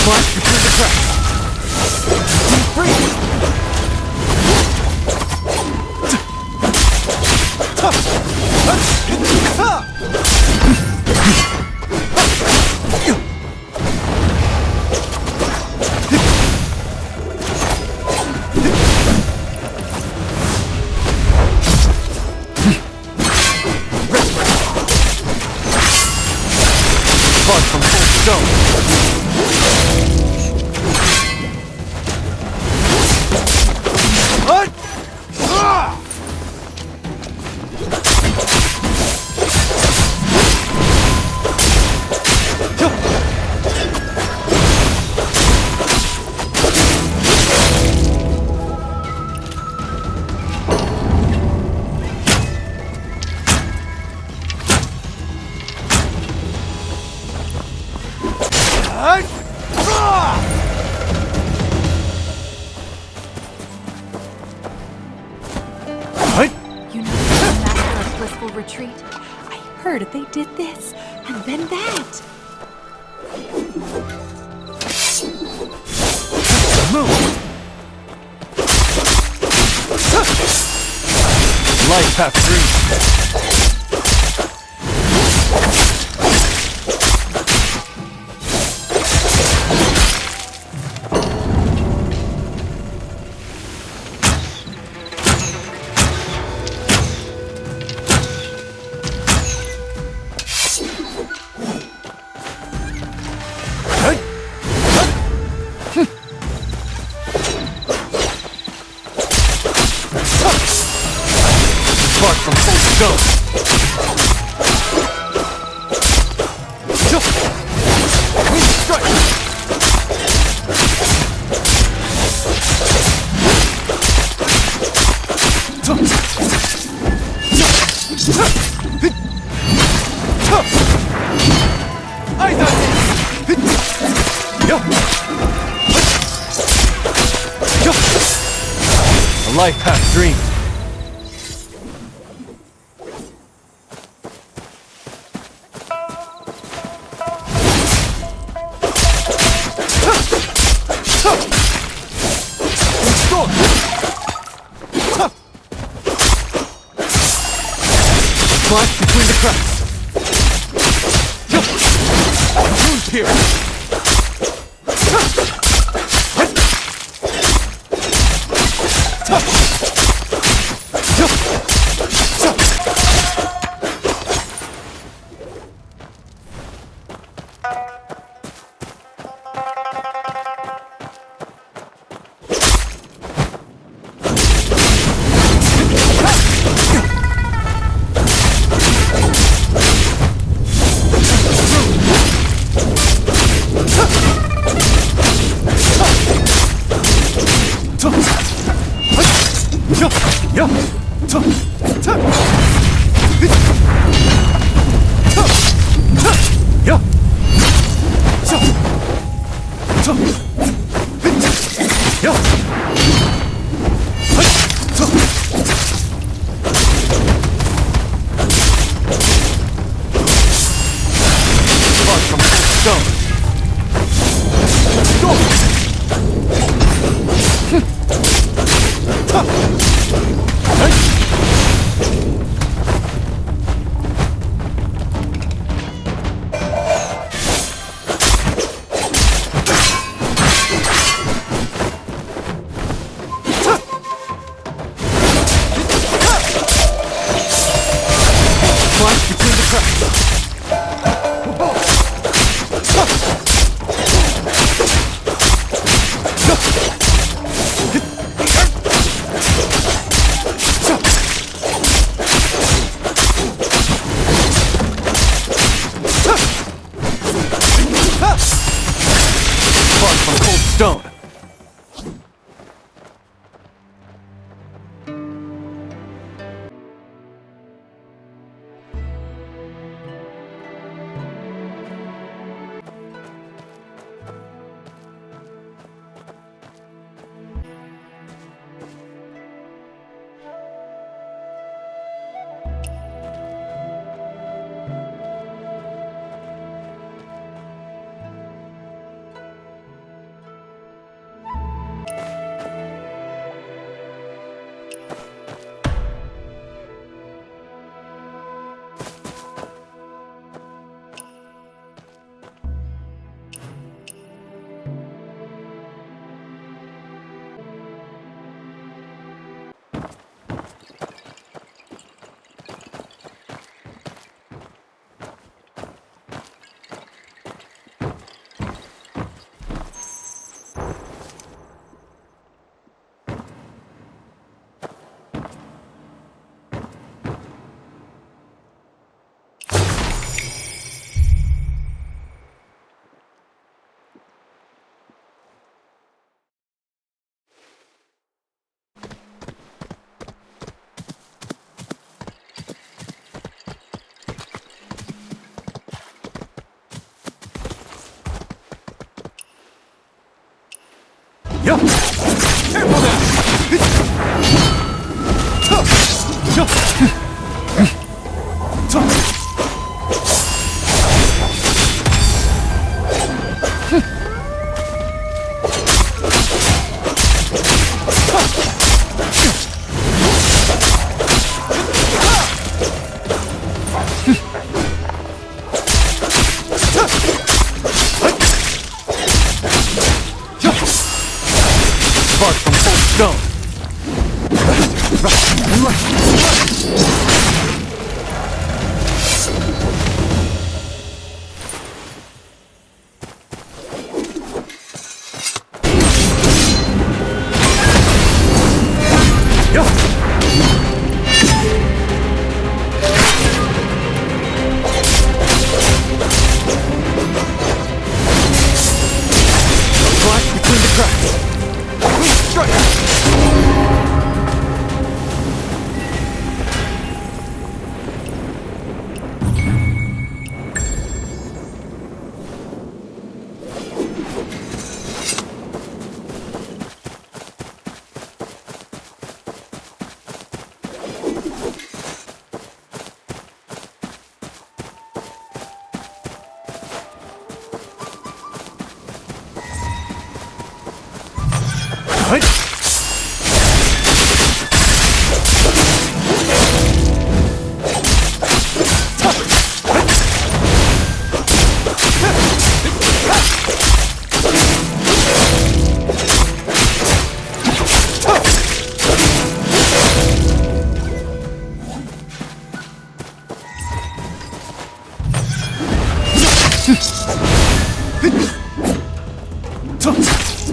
Flash between the cracks. Freeze. Fought from cold stone. You know the master of blissful retreat? I heard they did this, and then that. Move. Light path green. Spark from full stone. Wind strike. A life path dream. Flash between the cracks. Moon pierce.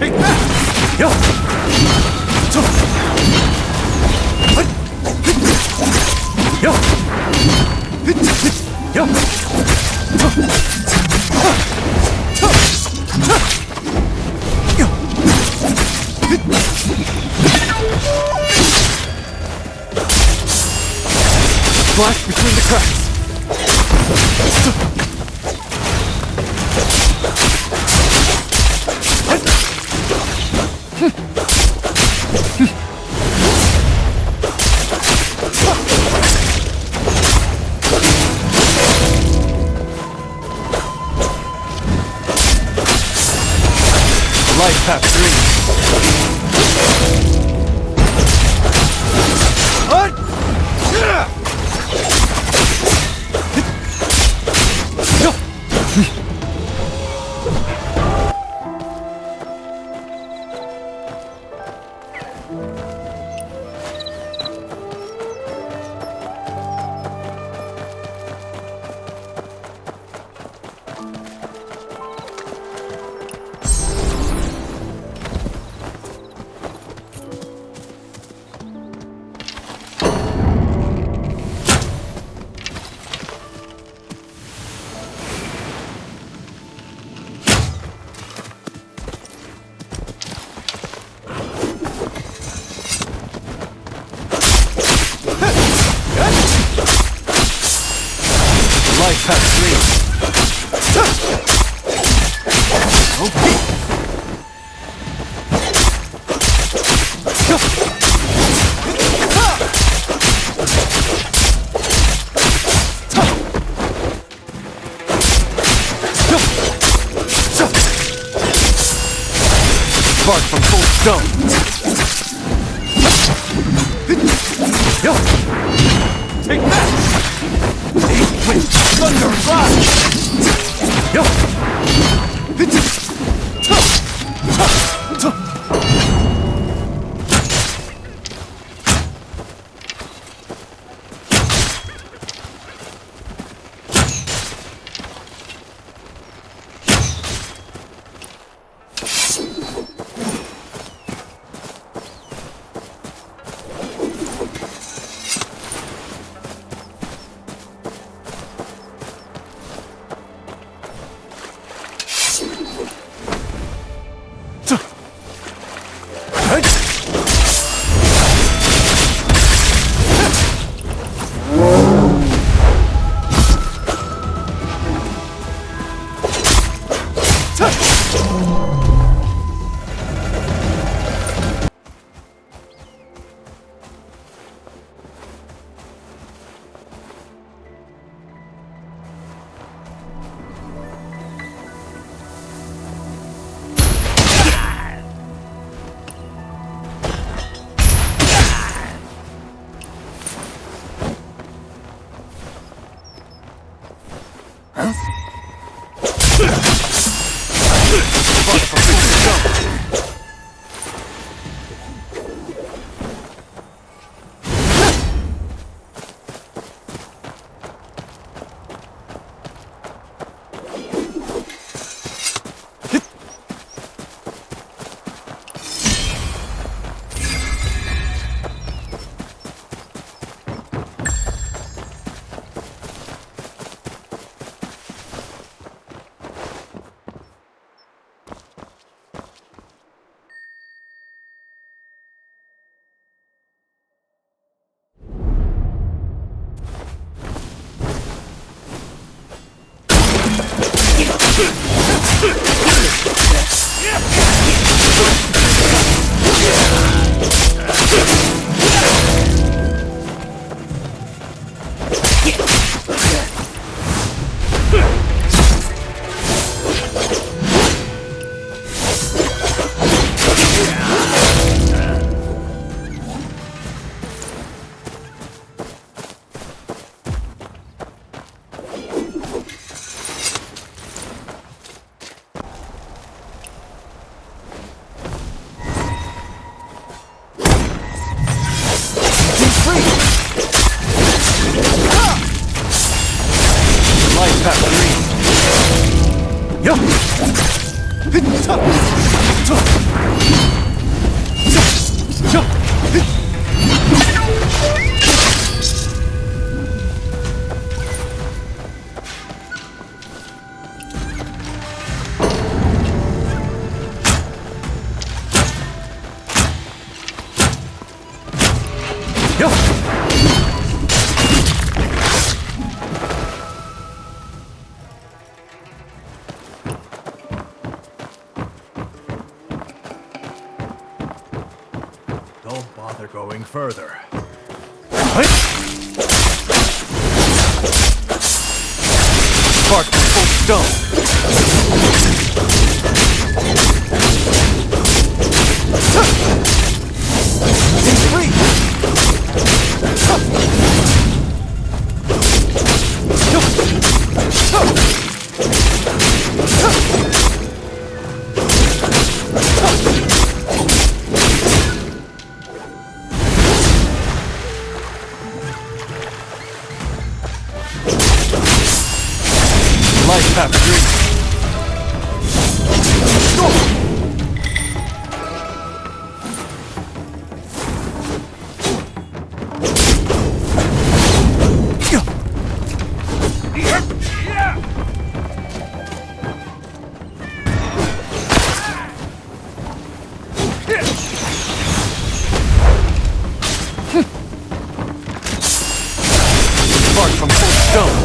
Take that! Yo! Yo! Flash between the cracks. Life path 3 from cold stone. Yo! Take that! With thunder flash! Yo! Life path green. Yup. Don't bother going further. Spark from full stone. Life path green. Spark from full stone.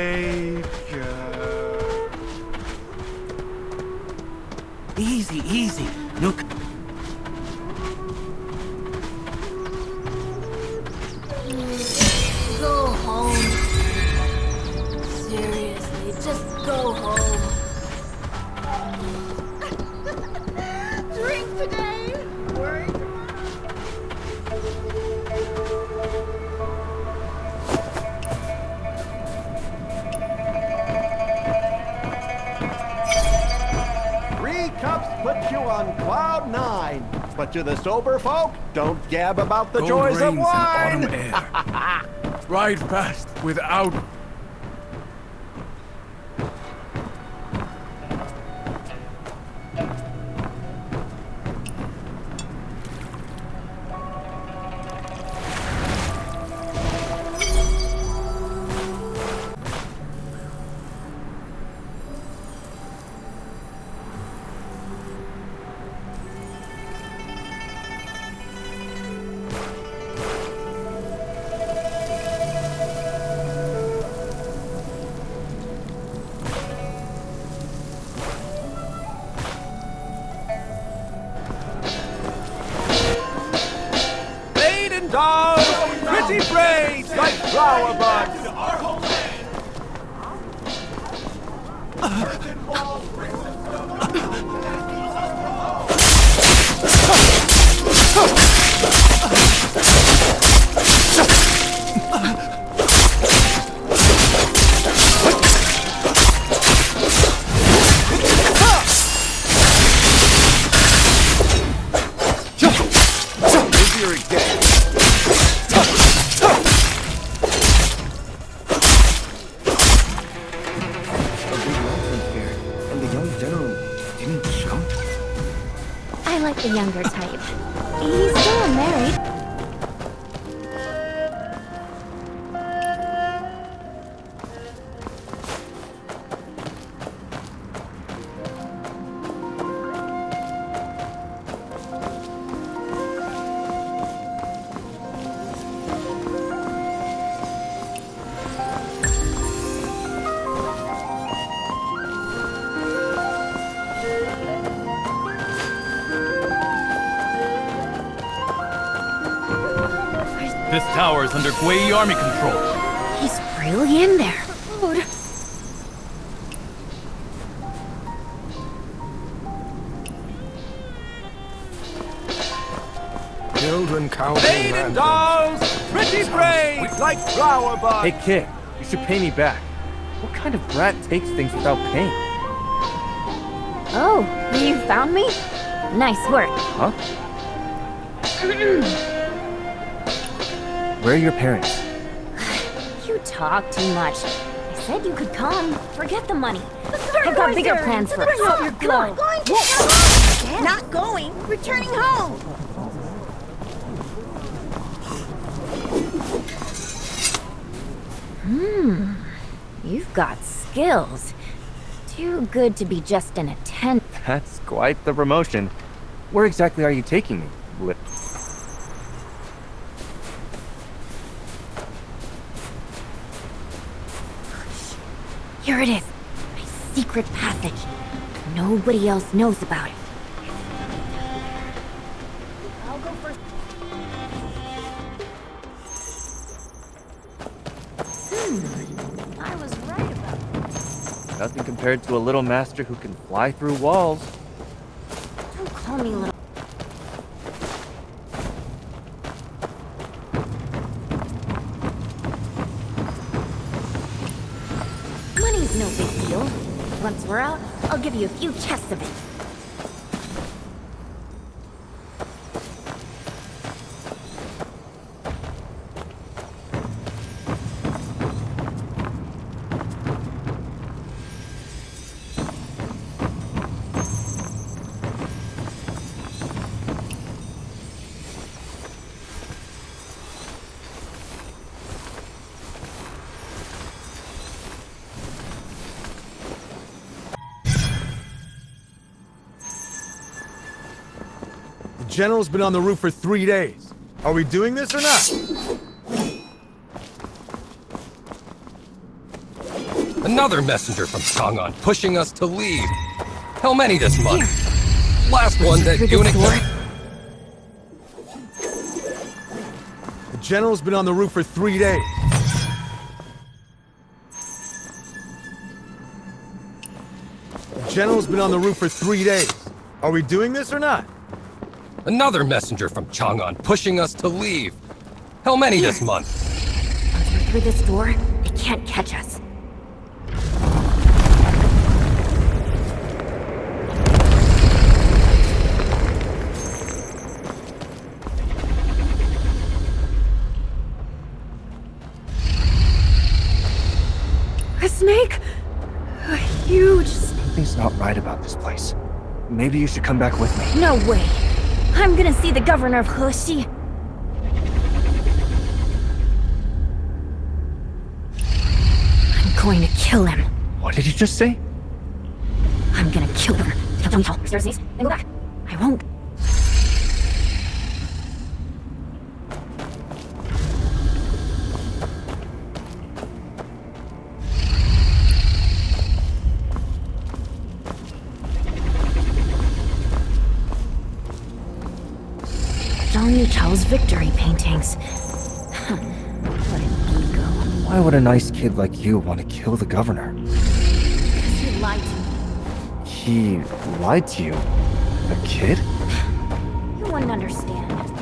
Baker. Easy, easy. No. Go home. Seriously, just go home. Drink today, worry tomorrow. 3 cups put you on cloud 9. But to the sober folk, don't gab about the Cold joys of rains and wine. autumn air. Ride fast without. Maiden dolls, pretty braids like flower buds. Busier again. A big announcement here, and the young general didn't jump. I like the younger type. He's still unmarried. This tower is under Gwei Army control. He's really in there. Food. Children counting Maiden dolls, pretty braids like flower buds. Hey kid, you should pay me back. What kind of brat takes things without paying? Oh, you found me? Nice work. Huh? Where are your parents? You talk too much. I said you could come. Forget the money. I've got bigger plans for us. out your glow. Going to Not going. Returning home. You've got skills. Too good to be just an attendant. That's quite the promotion. Where exactly are you taking me? Here it is. My secret passage. Nobody else knows about it. I'll go first. I was right about it. Nothing compared to a little master who can fly through walls. Don't call me little. Money's no big deal. Once we're out, I'll give you a few chests of it. The general's been on the roof for 3 days. Are we doing this or not? Another messenger from Chang'an pushing us to leave. How many this month? Last one that Through you this door. The general's been on the roof for 3 days. The general's been on the roof for 3 days. Are we doing this or not? Another messenger from Chang'an pushing us to leave. How many this month? Once we're through this door, they can't catch us. A snake? A huge... Something's not right about this place. Maybe you should come back with me. No way. I'm gonna see the governor of Heshi. I'm going to kill him. What did you just say? I'm gonna kill him. Then go back. I won't. Zhang Yichao's victory paintings. What an ego. Why would a nice kid like you want to kill the governor? He lied to me. He lied to you? A kid? You wouldn't understand.